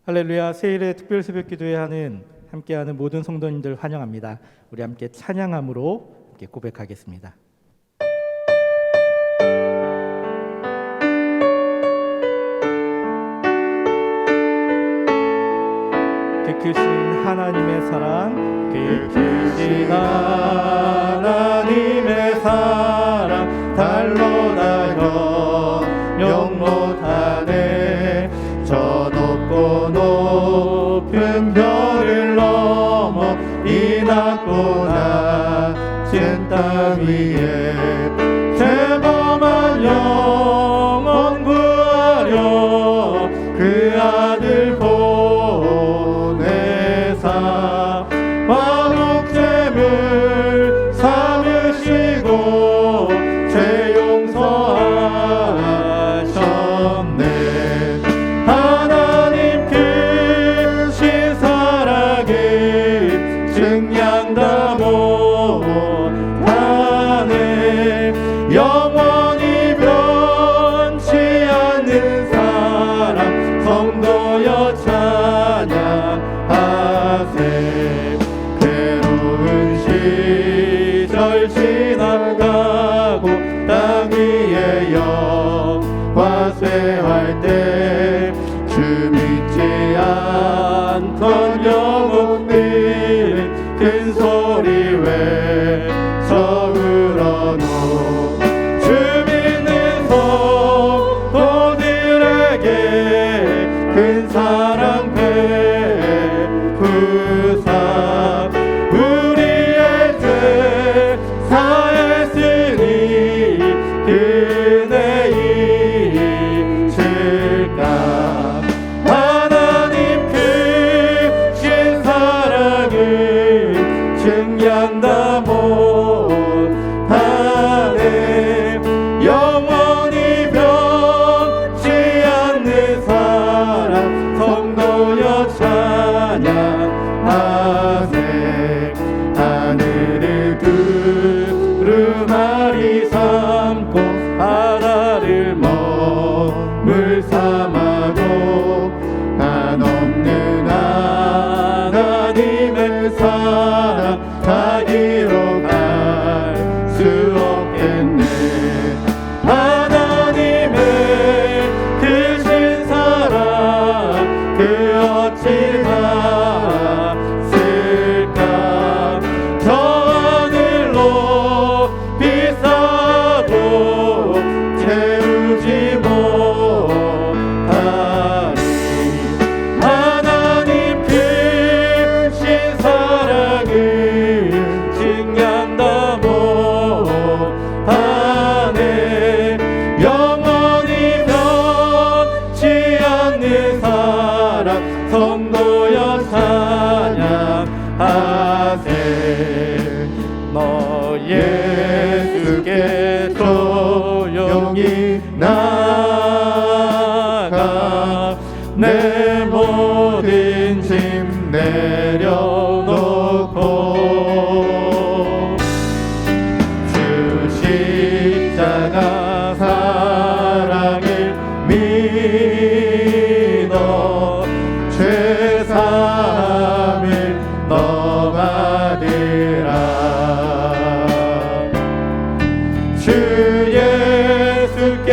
할렐루야. 세일의 특별 새벽 기도회 하는 함께하는 모든 성도님들 환영합니다. 우리 함께 찬양함으로 함께 고백하겠습니다. 크신 하나님의 사랑, 크신 하나님의 사랑 달로 달려 영못하네. 저 높고 높은 별을 넘어 이 낮고 낮은 땅 위에 죄범한 영혼 구하려 그 아들 보내사 화목제물 삼으시고 죄 용서하셨네. 하나님 크신 사랑을 증량 다 못하네. 영원히 변치 않는 사랑 성도여 찬양하세. 괴로운 시절 지나가고 땅 위에 영화 쇠할 때 주 믿지 않던 영혼들이 큰 소리 외쳐 울어도 주 믿는 성도들에게 큰 사랑 베푸사 우리의 죄 사했으니 그네 잊을까. 하나님 크신 사랑을 증량 다 못하네. 영원히 변치 않는 사랑 성도여 찬양하세. 하늘을 두루마리 삼고 바다를 머물 삼아도 한없는 하나님의 사랑 가기로 갈 수 없겠네. 하나님의 크신 사랑 그 어찌 닿았을까. 저 하늘로 비싸도 채우지 못하리. 하나님 크신 사랑을 증량 다 못하네. 영원히 변치 않는 사랑 성도여 찬양하세. 너 예수께 조용히 나가 내 모든 짐 내려놓고 주 십자가 사랑을 믿어 죄 사함을 너 받으라. 주 예수께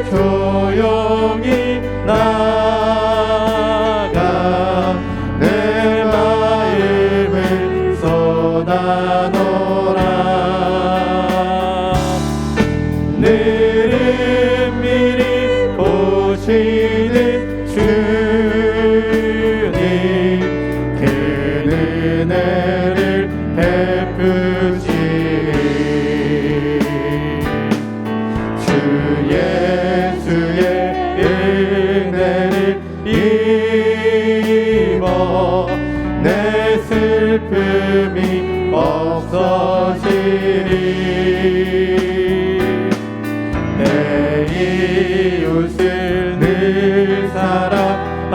조용히 나가 내 마음을 쏟아놓으라. 늘은 미리 보시는 주님 그 은혜를 베푸시니 주 예수의 은혜를 입어 내 슬픔이 없어지리. 내 이웃을 늘 사랑하여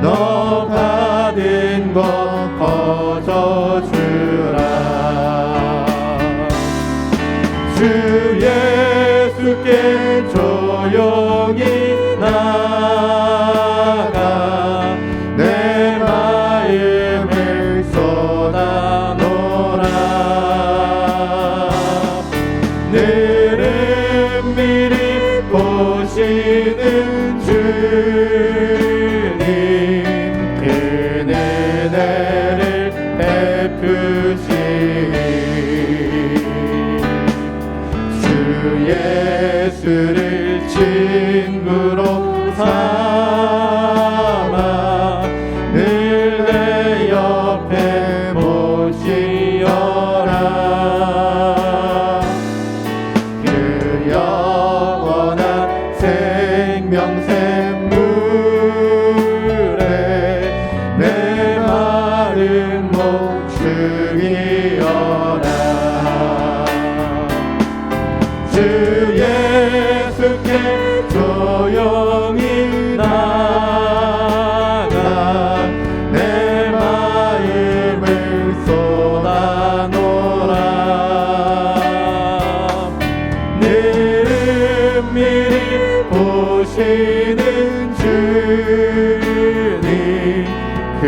너 받은 것 거저주라. 주 예수께 조용히 나 주님 큰 은혜를 베푸시니 주 예수를 친구로 삼아 늘 내 옆에 모시어라. 그 영원한 생명샘물에 내 마음 목축이어라. 주 예수께 조용히 나가 내 마음을 쏟아놓으라. 늘은밀히 보시는 주님 큰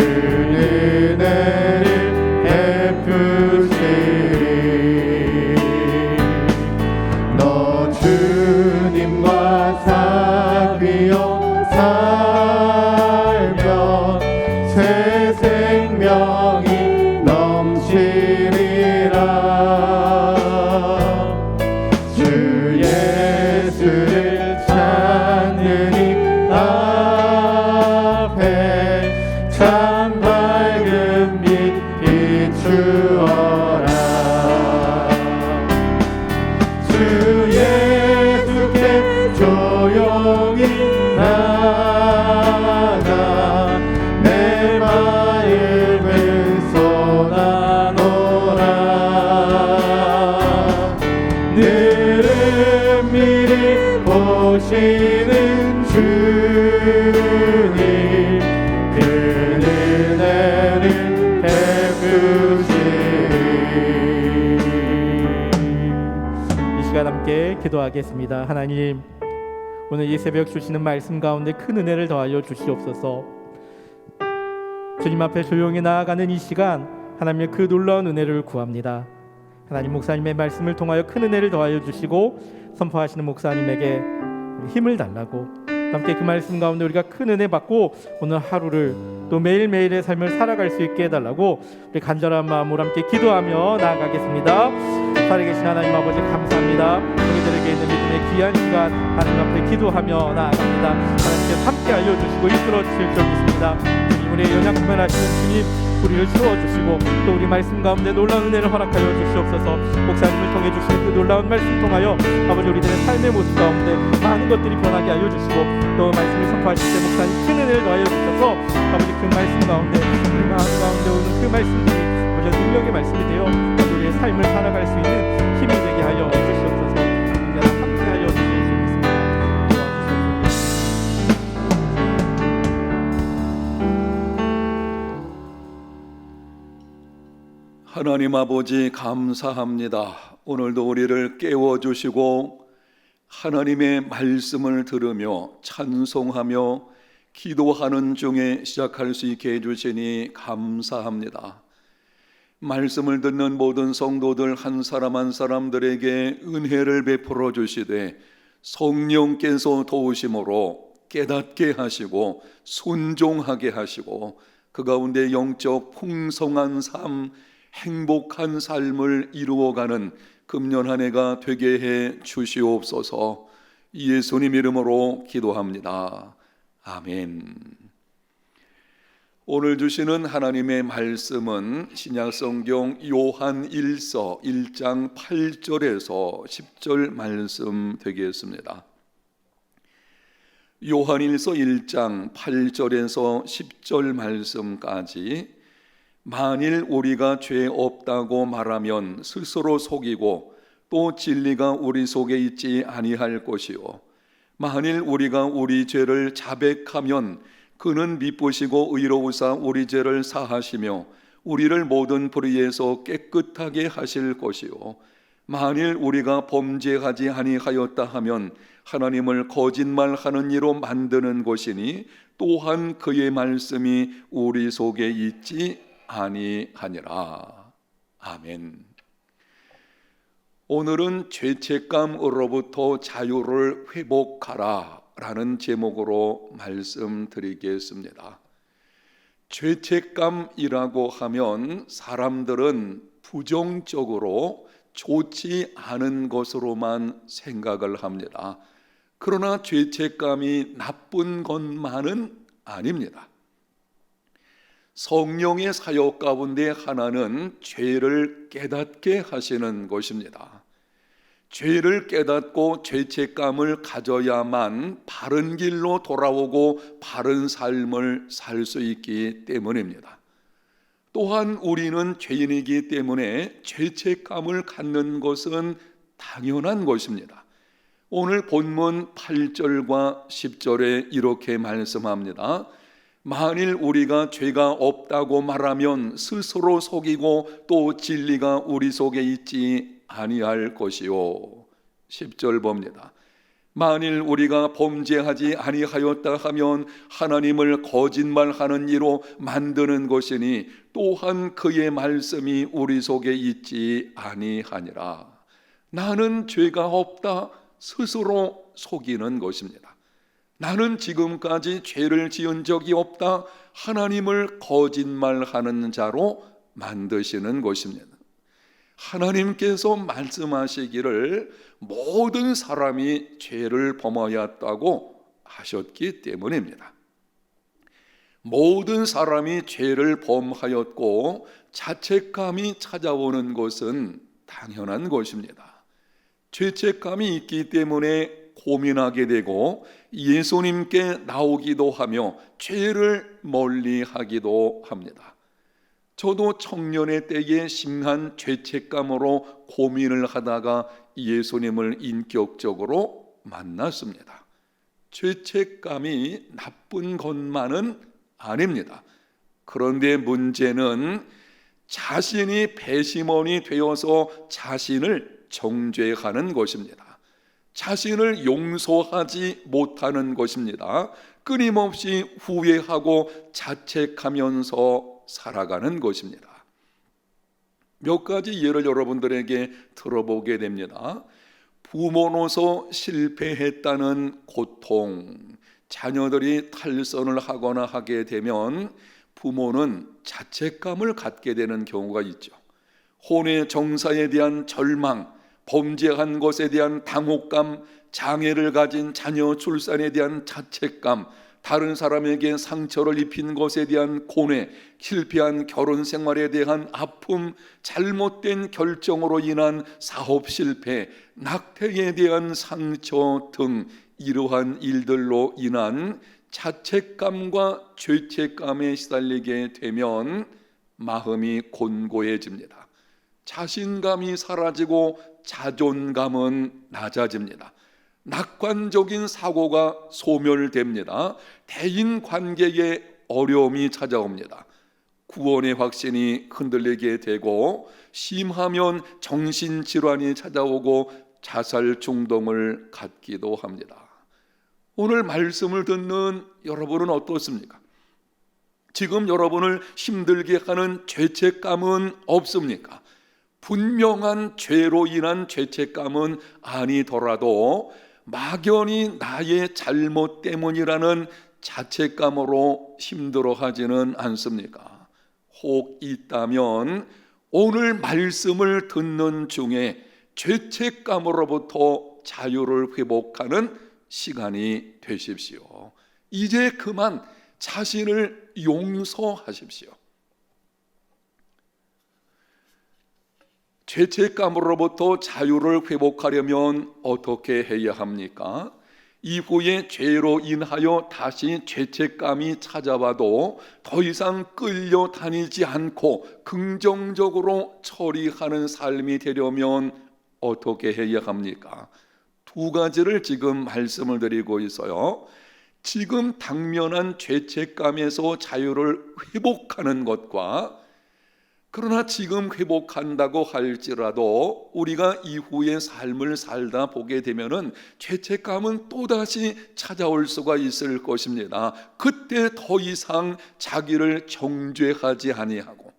은혜를 베푸시리. 너 주님과 사귀어 살면 새 생명이 넘치리라. 주 예수를 찾는 이 앞에 참 밝은 빛 비추어라. 주 예수께 조용히 나가 내 마음을 쏟아놓으라. 늘은밀히 보시는 주님 큰 은혜를 베푸시리. 이 시간 함께 기도하겠습니다. 하나님, 오늘 이 새벽 주시는 말씀 가운데 큰 은혜를 더하여 주시옵소서. 주님 앞에 조용히 나아가는 이 시간, 하나님의 그 놀라운 은혜를 구합니다. 하나님, 목사님의 말씀을 통하여 큰 은혜를 더하여 주시고 선포하시는 목사님에게 힘을 달라고, 함께 그 말씀 가운데 우리가 큰 은혜 받고 오늘 하루를 또 매일매일의 삶을 살아갈 수 있게 해달라고 우리 간절한 마음으로 함께 기도하며 나아가겠습니다. 살아계신 하나님 아버지, 감사합니다. 우리들에게 있는 믿음의 귀한 시간 하나님 앞에 기도하며 나아갑니다. 하나님께서 함께 알려주시고 이끌어 주실 줄 믿습니다. 주님, 우리의 연약함을 아시는 주님, 우리를 채워주시고 또 우리 말씀 가운데 놀라운 은혜를 허락하여 주시옵소서. 목사님을 통해 주시는 그 놀라운 말씀 통하여 아버지, 우리들의 삶의 모습 가운데 많은 것들이 변하게 알려주시고 또 말씀을 선포하실 때 목사님 큰 은혜를 더하여 주셔서 아버지, 그 말씀 가운데 우리 마음 가운데 오는 그 말씀들이 아버지 능력의 말씀이 되어 우리의 삶을 살아갈 수 있는 힘이 되게 하여 주시옵소서. 함께 하여 주실 줄 믿습니다. 하나님 아버지, 감사합니다. 오늘도 우리를 깨워주시고 하나님의 말씀을 들으며 찬송하며 기도하는 중에 시작할 수 있게 해주시니 감사합니다. 말씀을 듣는 모든 성도들 한 사람 한 사람들에게 은혜를 베풀어 주시되 성령께서 도우심으로 깨닫게 하시고 순종하게 하시고 그 가운데 영적 풍성한 삶, 행복한 삶을 이루어가는 금년 한 해가 되게 해 주시옵소서. 예수님 이름으로 기도합니다. 아멘. 오늘 주시는 하나님의 말씀은 신약성경 요한 1서 1장 8절에서 10절 말씀 되겠습니다. 요한 1서 1장 8절에서 10절 말씀까지, 만일 우리가 죄 없다고 말하면 스스로 속이고 또 진리가 우리 속에 있지 아니할 것이요, 만일 우리가 우리 죄를 자백하면 그는 미쁘시고 의로우사 우리 죄를 사하시며 우리를 모든 불의에서 깨끗하게 하실 것이요, 만일 우리가 범죄하지 아니하였다 하면 하나님을 거짓말하는 이로 만드는 것이니 또한 그의 말씀이 우리 속에 있지 아니하니라. 아멘. 오늘은 죄책감으로부터 자유를 회복하라 라는 제목으로 말씀드리겠습니다. 죄책감이라고 하면 사람들은 부정적으로 좋지 않은 것으로만 생각을 합니다. 그러나 죄책감이 나쁜 것만은 아닙니다. 성령의 사역 가운데 하나는 죄를 깨닫게 하시는 것입니다. 죄를 깨닫고 죄책감을 가져야만 바른 길로 돌아오고 바른 삶을 살 수 있기 때문입니다. 또한 우리는 죄인이기 때문에 죄책감을 갖는 것은 당연한 것입니다. 오늘 본문 8절과 10절에 이렇게 말씀합니다. 만일 우리가 죄가 없다고 말하면 스스로 속이고 또 진리가 우리 속에 있지 아니할 것이요. 10절 봅니다. 만일 우리가 범죄하지 아니하였다 하면 하나님을 거짓말하는 이로 만드는 것이니 또한 그의 말씀이 우리 속에 있지 아니하니라. 나는 죄가 없다 스스로 속이는 것입니다. 나는 지금까지 죄를 지은 적이 없다 하나님을 거짓말하는 자로 만드시는 것입니다. 하나님께서 말씀하시기를 모든 사람이 죄를 범하였다고 하셨기 때문입니다. 모든 사람이 죄를 범하였고 자책감이 찾아오는 것은 당연한 것입니다. 죄책감이 있기 때문에 고민하게 되고 예수님께 나오기도 하며 죄를 멀리하기도 합니다. 저도 청년의 때에 심한 죄책감으로 고민을 하다가 예수님을 인격적으로 만났습니다. 죄책감이 나쁜 것만은 아닙니다. 그런데 문제는 자신이 배심원이 되어서 자신을 정죄하는 것입니다. 자신을 용서하지 못하는 것입니다. 끊임없이 후회하고 자책하면서 살아가는 것입니다. 몇 가지 예를 여러분들에게 들어보게 됩니다. 부모로서 실패했다는 고통, 자녀들이 탈선을 하거나 하게 되면 부모는 자책감을 갖게 되는 경우가 있죠. 혼의 정사에 대한 절망, 범죄한 것에 대한 당혹감, 장애를 가진 자녀 출산에 대한 자책감, 다른 사람에게 상처를 입힌 것에 대한 고뇌, 실패한 결혼 생활에 대한 아픔, 잘못된 결정으로 인한 사업 실패, 낙태에 대한 상처 등 이러한 일들로 인한 자책감과 죄책감에 시달리게 되면 마음이 곤고해집니다. 자신감이 사라지고 자존감은 낮아집니다. 낙관적인 사고가 소멸됩니다. 대인 관계에 어려움이 찾아옵니다. 구원의 확신이 흔들리게 되고 심하면 정신질환이 찾아오고 자살 충동을 갖기도 합니다. 오늘 말씀을 듣는 여러분은 어떻습니까? 지금 여러분을 힘들게 하는 죄책감은 없습니까? 분명한 죄로 인한 죄책감은 아니더라도 막연히 나의 잘못 때문이라는 자책감으로 힘들어하지는 않습니까? 혹 있다면 오늘 말씀을 듣는 중에 죄책감으로부터 자유를 회복하는 시간이 되십시오. 이제 그만 자신을 용서하십시오. 죄책감으로부터 자유를 회복하려면 어떻게 해야 합니까? 이후에 죄로 인하여 다시 죄책감이 찾아와도 더 이상 끌려다니지 않고 긍정적으로 처리하는 삶이 되려면 어떻게 해야 합니까? 두 가지를 지금 말씀을 드리고 있어요. 지금 당면한 죄책감에서 자유를 회복하는 것과 그러나 지금 회복한다고 할지라도 우리가 이후의 삶을 살다 보게 되면은 죄책감은 또다시 찾아올 수가 있을 것입니다. 그때 더 이상 자기를 정죄하지 아니하고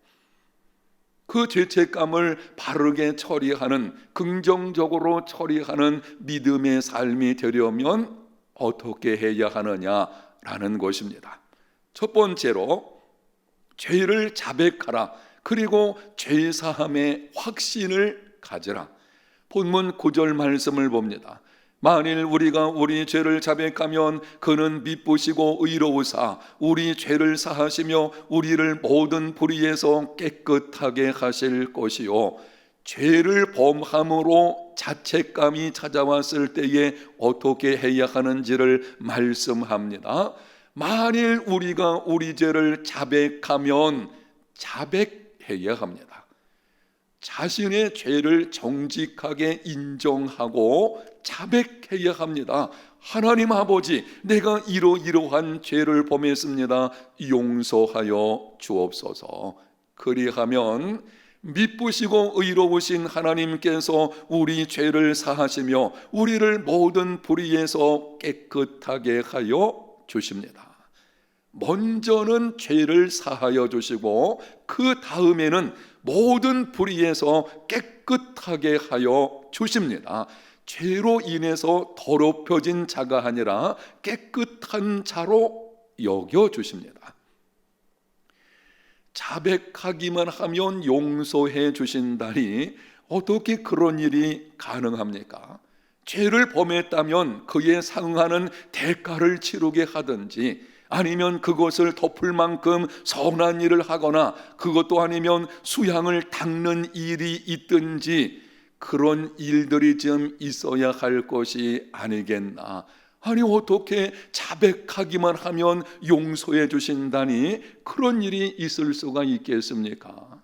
그 죄책감을 바르게 처리하는, 긍정적으로 처리하는 믿음의 삶이 되려면 어떻게 해야 하느냐라는 것입니다. 첫 번째로 죄를 자백하라. 그리고 죄사함의 확신을 가져라. 본문 9절 말씀을 봅니다. 만일 우리가 우리 죄를 자백하면 그는 미쁘시고 의로우사 우리 죄를 사하시며 우리를 모든 불의에서 깨끗하게 하실 것이요. 죄를 범함으로 자책감이 찾아왔을 때에 어떻게 해야 하는지를 말씀합니다. 만일 우리가 우리 죄를 자백하면 자백해야 합니다. 자신의 죄를 정직하게 인정하고 자백해야 합니다. 하나님 아버지, 내가 이러이러한 죄를 범했습니다. 용서하여 주옵소서. 그리하면 미쁘시고 의로우신 하나님께서 우리 죄를 사하시며 우리를 모든 불의에서 깨끗하게 하여 주십니다. 먼저는 죄를 사하여 주시고 그 다음에는 모든 불의에서 깨끗하게 하여 주십니다. 죄로 인해서 더럽혀진 자가 아니라 깨끗한 자로 여겨 주십니다. 자백하기만 하면 용서해 주신다니 어떻게 그런 일이 가능합니까? 죄를 범했다면 그에 상응하는 대가를 치르게 하든지 아니면 그것을 덮을 만큼 선한 일을 하거나 그것도 아니면 수양을 닦는 일이 있든지 그런 일들이 좀 있어야 할 것이 아니겠나. 아니 어떻게 자백하기만 하면 용서해 주신다니 그런 일이 있을 수가 있겠습니까?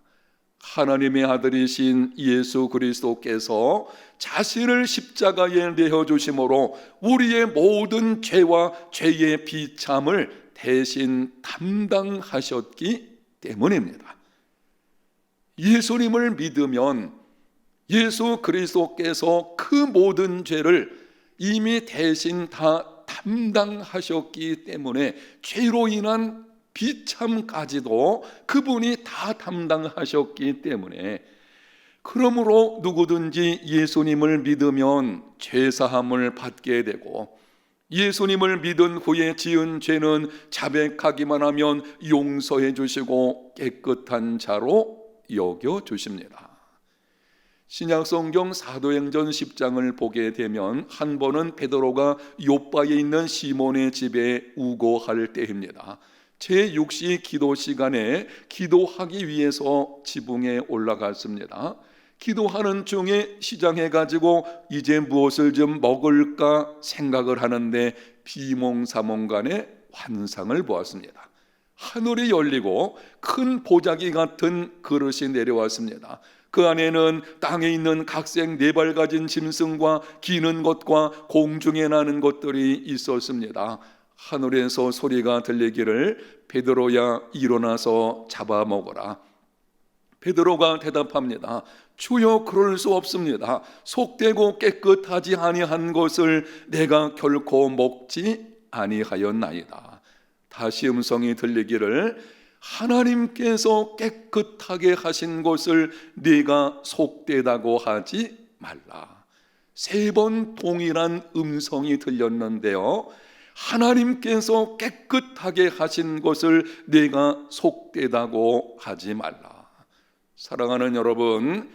하나님의 아들이신 예수 그리스도께서 자신을 십자가에 내어 주심으로 우리의 모든 죄와 죄의 비참을 대신 담당하셨기 때문입니다. 예수님을 믿으면 예수 그리스도께서 그 모든 죄를 이미 대신 다 담당하셨기 때문에 죄로 인한 비참까지도 그분이 다 담당하셨기 때문에 그러므로 누구든지 예수님을 믿으면 죄사함을 받게 되고 예수님을 믿은 후에 지은 죄는 자백하기만 하면 용서해 주시고 깨끗한 자로 여겨 주십니다. 신약성경 사도행전 10장을 보게 되면 한 번은 베드로가 요바에 있는 시몬의 집에 우거할 때입니다. 제6시 기도 시간에 기도하기 위해서 지붕에 올라갔습니다. 기도하는 중에 시장해가지고 이제 무엇을 좀 먹을까 생각을 하는데 비몽사몽간에 환상을 보았습니다. 하늘이 열리고 큰 보자기 같은 그릇이 내려왔습니다. 그 안에는 땅에 있는 각색 네 발 가진 짐승과 기는 것과 공중에 나는 것들이 있었습니다. 하늘에서 소리가 들리기를 베드로야 일어나서 잡아먹어라. 베드로가 대답합니다. 주여 그럴 수 없습니다. 속되고 깨끗하지 아니한 것을 내가 결코 먹지 아니하였나이다. 다시 음성이 들리기를 하나님께서 깨끗하게 하신 것을 네가 속되다고 하지 말라. 3번 동일한 음성이 들렸는데요. 하나님께서 깨끗하게 하신 것을 네가 속되다고 하지 말라. 사랑하는 여러분,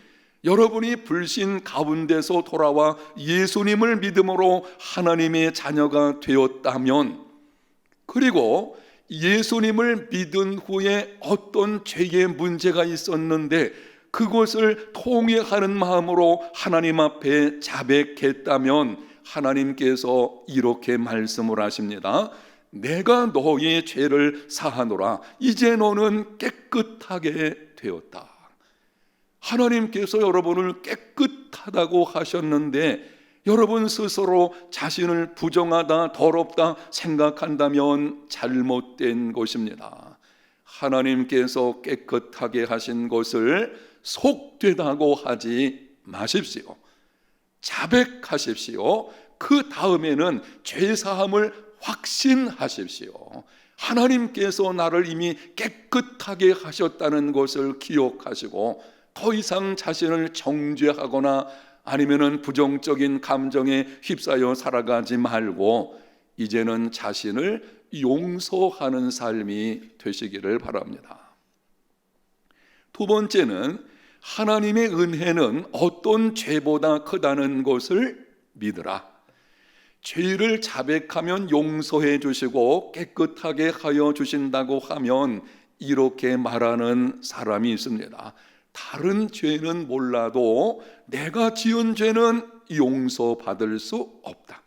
여러분이 불신 가운데서 돌아와 예수님을 믿음으로 하나님의 자녀가 되었다면, 그리고 예수님을 믿은 후에 어떤 죄의 문제가 있었는데 그것을 통회하는 마음으로 하나님 앞에 자백했다면 하나님께서 이렇게 말씀을 하십니다. 내가 너의 죄를 사하노라. 이제 너는 깨끗하게 되었다. 하나님께서 여러분을 깨끗하다고 하셨는데 여러분 스스로 자신을 부정하다, 더럽다 생각한다면 잘못된 것입니다. 하나님께서 깨끗하게 하신 것을 속되다고 하지 마십시오. 자백하십시오. 그 다음에는 죄사함을 확신하십시오. 하나님께서 나를 이미 깨끗하게 하셨다는 것을 기억하시고 더 이상 자신을 정죄하거나 아니면은 부정적인 감정에 휩싸여 살아가지 말고 이제는 자신을 용서하는 삶이 되시기를 바랍니다. 두 번째는 하나님의 은혜는 어떤 죄보다 크다는 것을 믿으라. 죄를 자백하면 용서해 주시고 깨끗하게 하여 주신다고 하면 이렇게 말하는 사람이 있습니다. 다른 죄는 몰라도 내가 지은 죄는 용서받을 수 없다.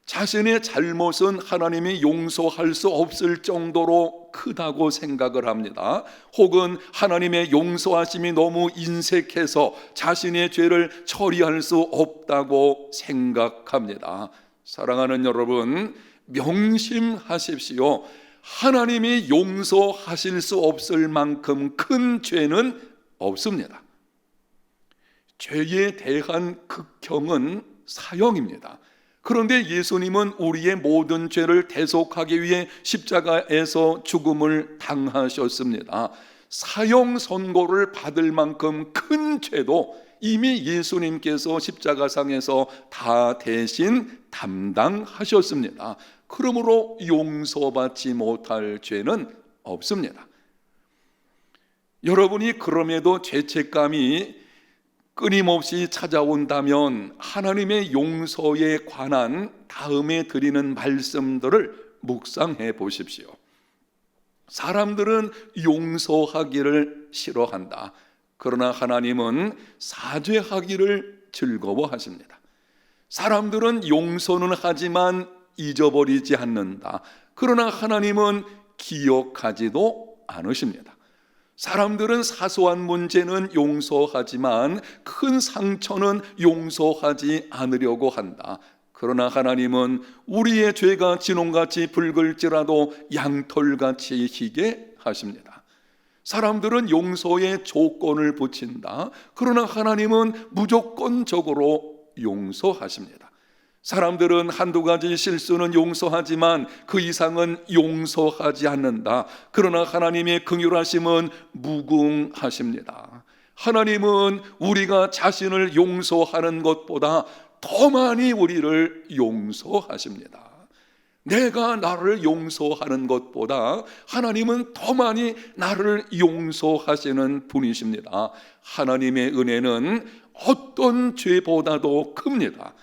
자신의 잘못은 하나님이 용서할 수 없을 정도로 크다고 생각을 합니다. 혹은 하나님의 용서하심이 너무 인색해서 자신의 죄를 처리할 수 없다고 생각합니다. 사랑하는 여러분, 명심하십시오. 하나님이 용서하실 수 없을 만큼 큰 죄는 없습니다. 죄에 대한 극형은 사형입니다. 그런데 예수님은 우리의 모든 죄를 대속하기 위해 십자가에서 죽음을 당하셨습니다. 사형 선고를 받을 만큼 큰 죄도 이미 예수님께서 십자가상에서 다 대신 담당하셨습니다. 그러므로 용서받지 못할 죄는 없습니다. 여러분이 그럼에도 죄책감이 끊임없이 찾아온다면 하나님의 용서에 관한 다음에 드리는 말씀들을 묵상해 보십시오. 사람들은 용서하기를 싫어한다. 그러나 하나님은 사죄하기를 즐거워하십니다. 사람들은 용서는 하지만 잊어버리지 않는다. 그러나 하나님은 기억하지도 않으십니다. 사람들은 사소한 문제는 용서하지만 큰 상처는 용서하지 않으려고 한다. 그러나 하나님은 우리의 죄가 진홍같이 붉을지라도 양털같이 희게 하십니다. 사람들은 용서에 조건을 붙인다. 그러나 하나님은 무조건적으로 용서하십니다. 사람들은 한두 가지 실수는 용서하지만 그 이상은 용서하지 않는다. 그러나 하나님의 긍휼하심은 무궁하십니다. 하나님은 우리가 자신을 용서하는 것보다 더 많이 우리를 용서하십니다. 내가 나를 용서하는 것보다 하나님은 더 많이 나를 용서하시는 분이십니다. 하나님의 은혜는 어떤 죄보다도 큽니다.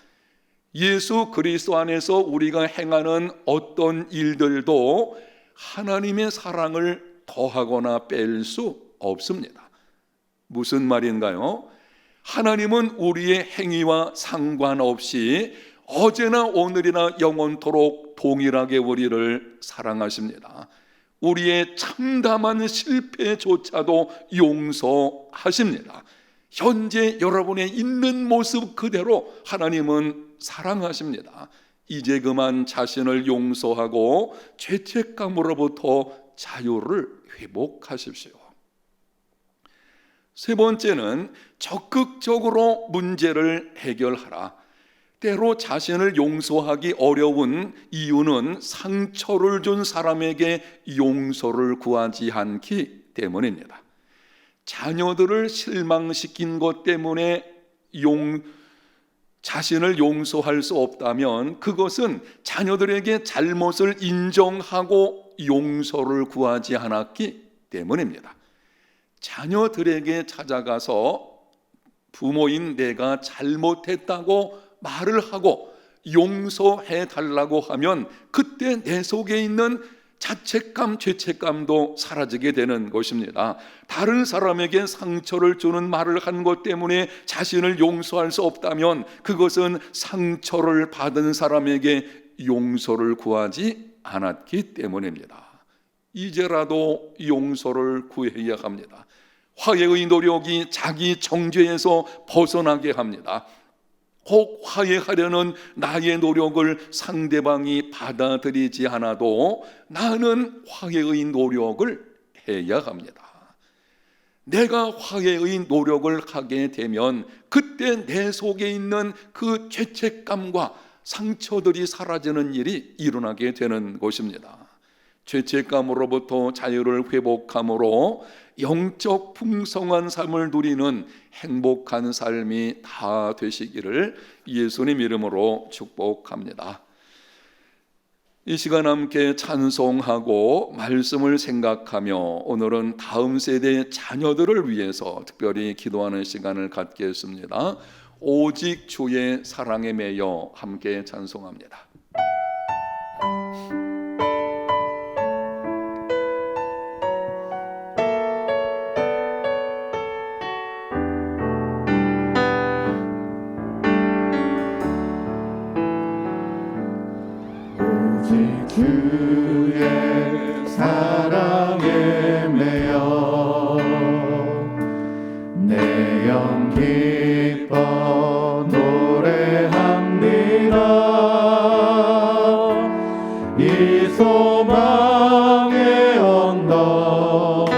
예수 그리스도 안에서 우리가 행하는 어떤 일들도 하나님의 사랑을 더하거나 뺄 수 없습니다. 무슨 말인가요? 하나님은 우리의 행위와 상관없이 어제나 오늘이나 영원토록 동일하게 우리를 사랑하십니다. 우리의 참담한 실패조차도 용서하십니다. 현재 여러분의 있는 모습 그대로 하나님은 사랑하십니다. 이제 그만 자신을 용서하고 죄책감으로부터 자유를 회복하십시오. 세 번째는 적극적으로 문제를 해결하라. 때로 자신을 용서하기 어려운 이유는 상처를 준 사람에게 용서를 구하지 않기 때문입니다. 자녀들을 실망시킨 것 때문에 자신을 용서할 수 없다면 그것은 자녀들에게 잘못을 인정하고 용서를 구하지 않았기 때문입니다. 자녀들에게 찾아가서 부모인 내가 잘못했다고 말을 하고 용서해 달라고 하면 그때 내 속에 있는 자책감, 죄책감도 사라지게 되는 것입니다. 다른 사람에게 상처를 주는 말을 한 것 때문에 자신을 용서할 수 없다면 그것은 상처를 받은 사람에게 용서를 구하지 않았기 때문입니다. 이제라도 용서를 구해야 합니다. 화해의 노력이 자기 정죄에서 벗어나게 합니다. 혹 화해하려는 나의 노력을 상대방이 받아들이지 않아도 나는 화해의 노력을 해야 합니다. 내가 화해의 노력을 하게 되면 그때 내 속에 있는 그 죄책감과 상처들이 사라지는 일이 일어나게 되는 것입니다. 죄책감으로부터 자유를 회복함으로 영적 풍성한 삶을 누리는 행복한 삶이 다 되시기를 예수님 이름으로 축복합니다. 이 시간 함께 찬송하고 말씀을 생각하며 오늘은 다음 세대의 자녀들을 위해서 특별히 기도하는 시간을 갖겠습니다. 오직 주의 사랑에 매여 함께 찬송합니다. 주의 사랑에 매여 내 영 기뻐 노래합니다. 이 소망의 언덕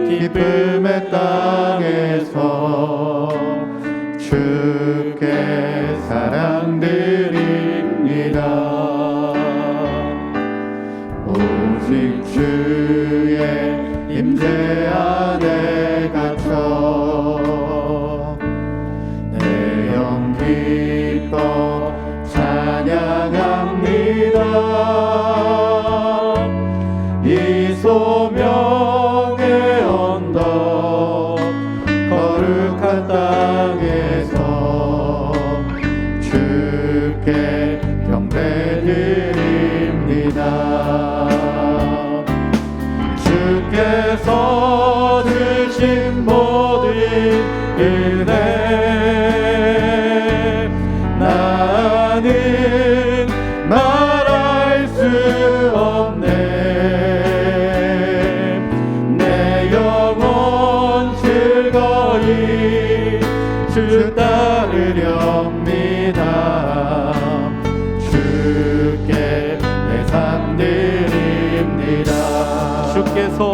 기쁨의 땅에서 주께 사랑드립니다. 오직 주의 임재 안에 갇혀 내 영 기뻐 찬양합니다. 이 소명의 언덕 거룩한 땅에서 주께 경배드립니다. 주께서 주신 모든 은혜 나는 말할 수 없네. 내 영혼 즐거이 주 따르렵니다. 주께 내 삶 드립니다. 주께서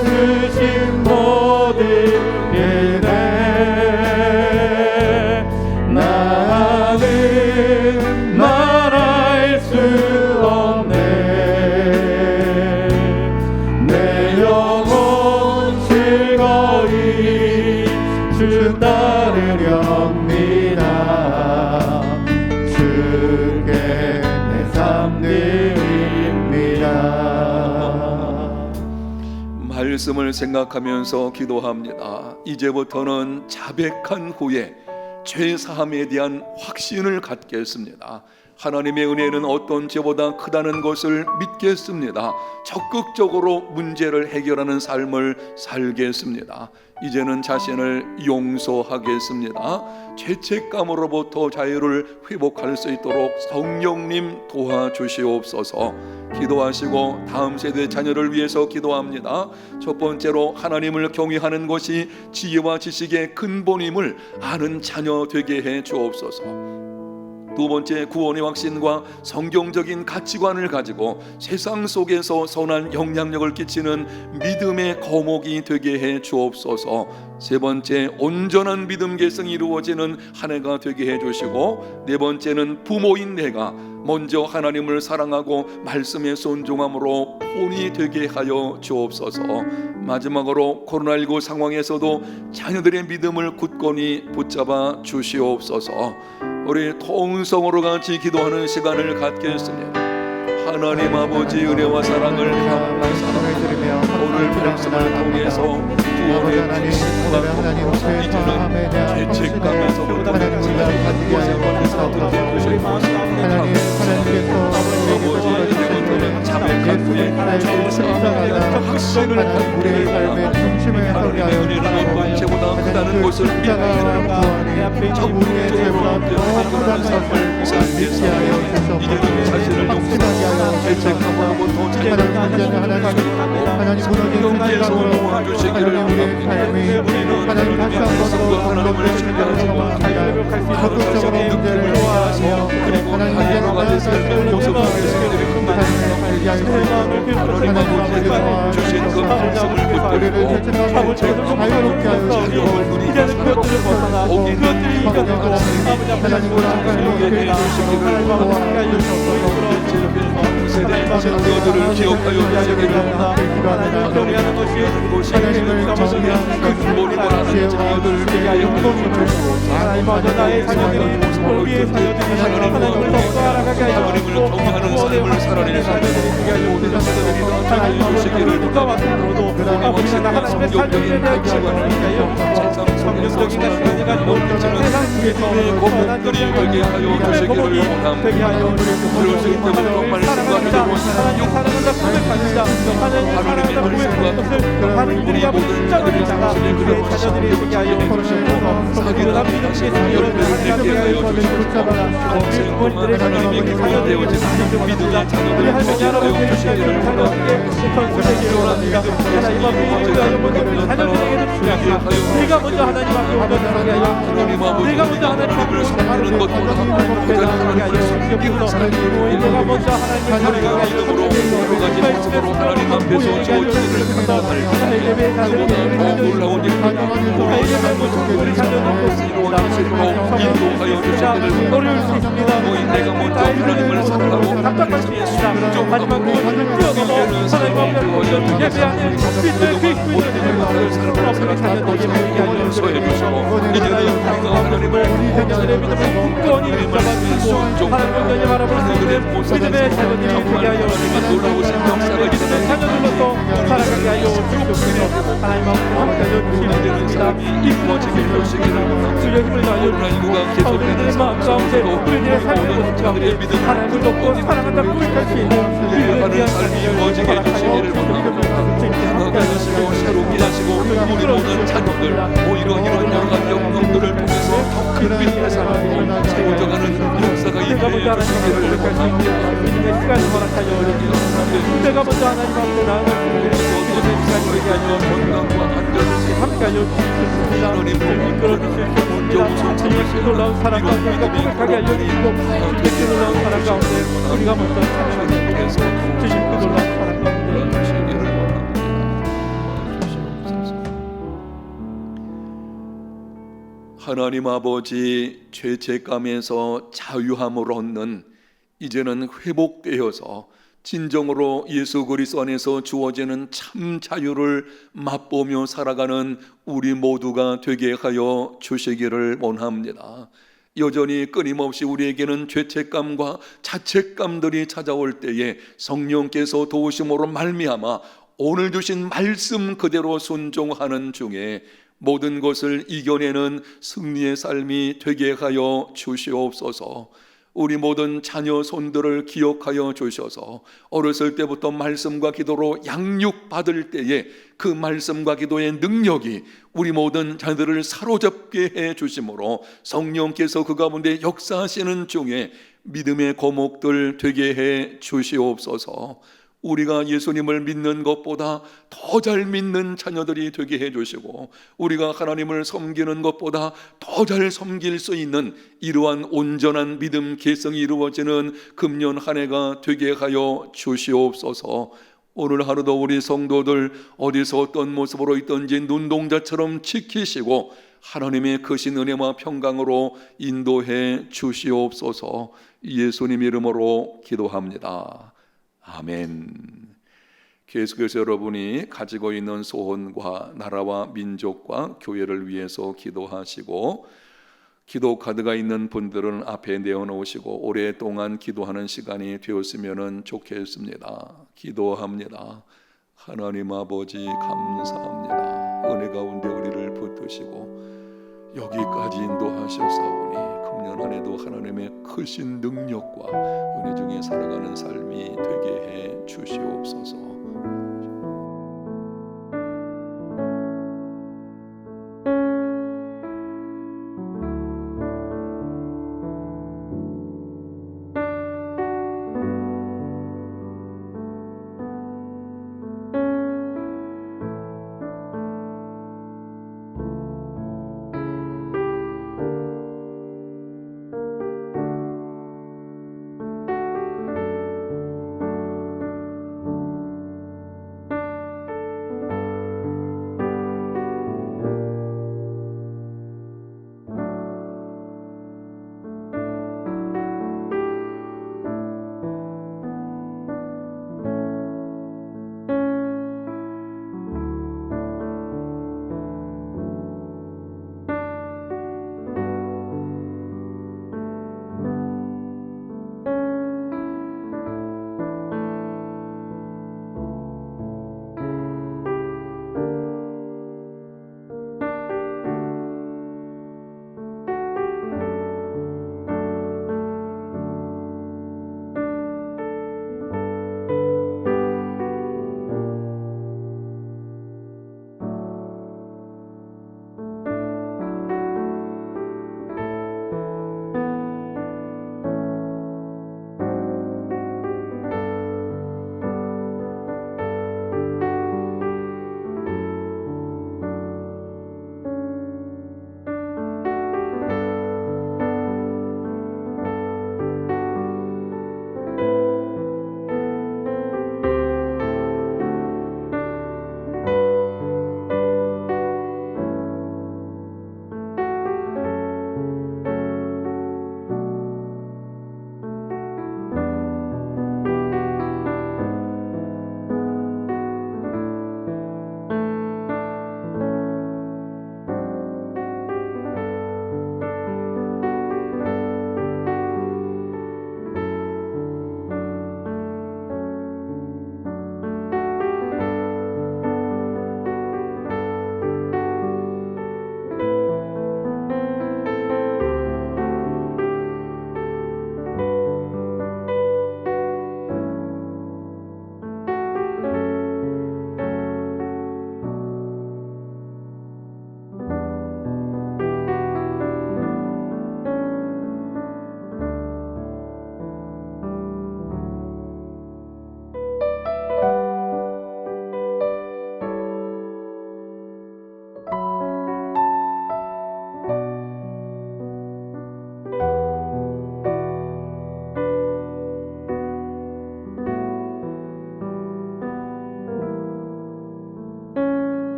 주신 모든 은혜 나는 말할 수 없네. 내 영혼 즐거이 주 따르렵니다. 주께 내 삶 드립니다. 말씀을 생각하면서 기도합니다. 이제부터는 자백한 후에 죄사함에 대한 확신을 갖겠습니다. 하나님의 은혜는 어떤 죄보다 크다는 것을 믿겠습니다. 적극적으로 문제를 해결하는 삶을 살겠습니다. 이제는 자신을 용서하겠습니다. 죄책감으로부터 자유를 회복할 수 있도록 성령님 도와주시옵소서. 기도하시고 다음 세대 자녀를 위해서 기도합니다. 첫 번째로 하나님을 경외하는 것이 지혜와 지식의 근본임을 아는 자녀 되게 해 주옵소서. 두 번째, 구원의 확신과 성경적인 가치관을 가지고 세상 속에서 선한 영향력을 끼치는 믿음의 거목이 되게 해 주옵소서. 세 번째, 온전한 믿음 계승이 이루어지는 한 해가 되게 해 주시고, 네 번째는 부모인 내가 먼저 하나님을 사랑하고 말씀에 순종함으로 본이 되게 하여 주옵소서. 마지막으로 코로나19 상황에서도 자녀들의 믿음을 굳건히 붙잡아 주시옵소서. 우리 통성으로 같이 기도하는 시간을 갖겠습니다. 하나님 아버지 은혜와 사랑을 감사합니다. 오늘 말씀을 통해서 구원의 확신과 이제는 죄책감에서부터 구원에서 듣게 주실 것을 아버지 이제부터는 자백한 후에 죄사함에 대한 확신을 갖게 하나님의 은혜는 어떤 죄보다 크다는 것을 믿는 적극적으로 해결하는 삶을 살겠습니다. 이제는 자신을 용서하고 죄책감으로부터 자유하는 성령께서 도와주시기를 원합니다. 우리는 하나님의 말씀과 하나님을 신뢰하시고 적극적으로 믿음을 하시고 그리고 하나님과 같은 삶을 모습하겠습니다. 하나님 아버지 주신 그 말씀을 붙들고 자유롭게 하여 복이 하나님을 하나님께 주시기를 원합니다. 자녀들을 기억하여 주시기를 하나님을 경외하는 것이 하나님을 정의하는 큰 머리를 하는 자녀들을 위하여 하나님 먼저 나의 자녀들이 우리의 자녀들이 하나님을 더욱더 알아가게 하여 하나님을 경외하는 삶을 살아내는 하나님 주시기를 누가 왔으므로도 아버지 하나님의 삶에 대한 기억을 성경적인 시간이 가지고 세상 속에서 거목들이 되게 하여 주시기를 원합니다. 그럴 수 있도록 말씀과 기도로 사랑한다 고백합니다. 하나님의 말씀과 것을 하는 우리가 십자가를 잡아 그의 자녀들이 되게 하여 주시고 사기를 믿음의 자녀들을 하나님께 하여 주시고 부모님들의 자녀들에게 자녀들에게 믿음의 자녀들을 할머니 할아버지의 자녀들에게 선수되기를 원합니다. 하나님 앞에 여러분들 자녀들에게도 중요합니다. 내가 먼저 하나님 앞에 오도록 하여 내가 먼저 하나님 앞에 하는 것보다 내가 먼저 하나님을 믿음으로 여러 가지 모습으로 하나님 앞에서 주어지기를 더 놀라운 우리 자녀들 인도하여 주시기를 어려울 수 있습니다. 내가 먼저 하나님을 사랑하고 답답할 수 있습니다. 하지만 그것을 뛰어넘어 하나님 앞에 예배하는 빛을 그리스도의 앞에 자녀들에게 보이게 하여 소해 주시고 이제는 우리가 하나님을 자녀들의 믿음을 굳건히 잡아주시고 하나님을 바라보는 믿음의 자녀들이 되게 하여 놀라우신 역사가 일어나는 자녀들로서 살아가게 하여 주시옵소서. 하나님 앞에 함께하여 주시옵소서. 이루어지길 주시기를 주의 힘을 다하여 주시고 우리들의 마음 가운데 우리들의 삶의 모습 가운데 하나님을 높고 사랑한다 고백할 수 있는 하는 삶이 이루어지게 해주시기를 원합니다. 하나님으로 새롭게 하시고 우리 모든 자녀들 이런 여러 가지 영광들을 통해서 더 큰 빛의 삶으로 세워져가는 역사가 내가 먼저 있게 해주시기를 하나님 앞에 원합니다. 믿음의 시간을 허락하여 주시옵소서. 내가 먼저 하나님 앞에 나아갈 믿음의 시간이 되게 하여 건강과 안전을 함께하여 주시옵소서. 하나님 끌어주실 주의 놀라운 사랑 가운데 우리가 고백하게 알려주시고 주의 놀라운 사랑 가운데 우리가 먼저 찬양하게 해서 주신 그 놀라운 사랑 가운데 주시기를 원합니다. 하나님 아버지, 죄책감에서 자유함을 얻는 이제는 회복되어서 진정으로 예수 그리스도 안에서 주어지는 참 자유를 맛보며 살아가는 우리 모두가 되게 하여 주시기를 원합니다. 여전히 끊임없이 우리에게는 죄책감과 자책감들이 찾아올 때에 성령께서 도우심으로 말미암아 오늘 주신 말씀 그대로 순종하는 중에 모든 것을 이겨내는 승리의 삶이 되게 하여 주시옵소서. 우리 모든 자녀 손들을 기억하여 주셔서 어렸을 때부터 말씀과 기도로 양육받을 때에 그 말씀과 기도의 능력이 우리 모든 자녀들을 사로잡게 해 주심으로 성령께서 그 가운데 역사하시는 중에 믿음의 거목들 되게 해 주시옵소서. 우리가 예수님을 믿는 것보다 더 잘 믿는 자녀들이 되게 해주시고 우리가 하나님을 섬기는 것보다 더 잘 섬길 수 있는 이러한 온전한 믿음 계승이 이루어지는 금년 한 해가 되게 하여 주시옵소서. 오늘 하루도 우리 성도들 어디서 어떤 모습으로 있든지 눈동자처럼 지키시고 하나님의 크신 은혜와 평강으로 인도해 주시옵소서. 예수님 이름으로 기도합니다. 아멘. 계속해서 여러분이 가지고 있는 소원과 나라와 민족과 교회를 위해서 기도하시고 기도 카드가 있는 분들은 앞에 내어놓으시고 오랫동안 기도하는 시간이 되었으면 좋겠습니다. 기도합니다. 하나님 아버지 감사합니다. 은혜 가운데 우리를 붙드시고 여기까지 인도하셨사오니 금년 한 해도 하나님의 크신 능력과 은혜 중에 살아가는 삶이 되게 해 주시옵소서.